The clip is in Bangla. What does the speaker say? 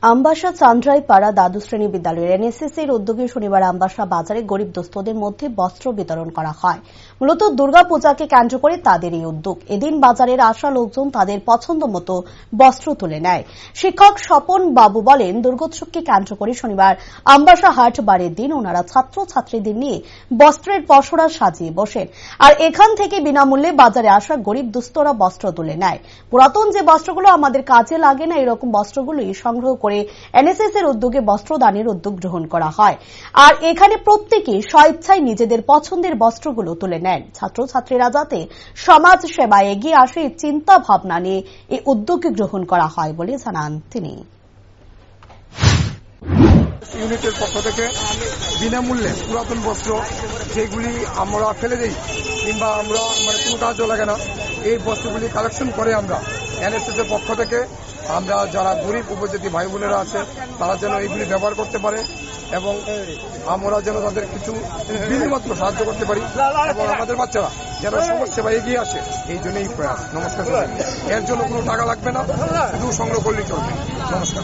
আমবাসা চান্দ্রাইপাড়া দ্বাদশ শ্রেণী বিদ্যালয়ের এনএসএসের উদ্যোগে শনিবার আমবাসা বাজারে গরিব দুস্থদের মধ্যে বস্ত্র বিতরণ করা হয়। মূলত দুর্গাপূজাকে কেন্দ্র করে তাদের এই উদ্যোগ। এদিন বাজারের আসা লোকজন তাদের পছন্দ মতো বস্ত্র তুলে নেয়। শিক্ষক স্বপন বাবু বলেন, দুর্গোৎসবকে কেন্দ্র করে শনিবার আমবাসা হাট বারের দিন ওনারা ছাত্রছাত্রীদের নিয়ে বস্ত্রের পসরা সাজিয়ে বসেন। আর এখান থেকে বিনামূল্যে বাজারে আসা গরিব দুস্থরা বস্ত্র তুলে নেয়। পুরাতন যে বস্ত্রগুলো আমাদের কাজে লাগে না, এরকম বস্ত্রগুলোই সংগ্রহ করে এনএসএস এর উদ্যোগে বস্ত্রদানের উদ্যোগ গ্রহণ করা হয়। আর এখানে প্রত্যেকে স্বেচ্ছায় নিজেদের পছন্দের বস্ত্রগুলো তুলে নেন। ছাত্রছাত্রীরা যাতে সমাজ সেবায় এগিয়ে আসে এই চিন্তা ভাবনা নিয়ে এই উদ্যোগ গ্রহণ করা হয় বলে জানান তিনি। ইউনিটের পক্ষ থেকে বিনামূল্যে পুরাতন বস্ত্র যেগুলি আমরা ফেলে দিই কিংবা আমরা কোনো কাজও লাগে না, এই বস্ত্রগুলি কালেকশন করে আমরা এনএসএস এর পক্ষ থেকে আমরা যারা গরিব উপজাতি ভাই বোনেরা আছে তারা যেন এইগুলি ব্যবহার করতে পারে এবং আমরা যেন তাদের কিছু বিন্দুমাত্র সাহায্য করতে পারি এবং আমাদের বাচ্চারা যেন সমাজ সেবায় এগিয়ে আসে, এই জন্য এই প্রয়াস। নমস্কার। এর জন্য কোনো টাকা লাগবে না, শুধু সংগ্রহ করলেই চলবে। নমস্কার।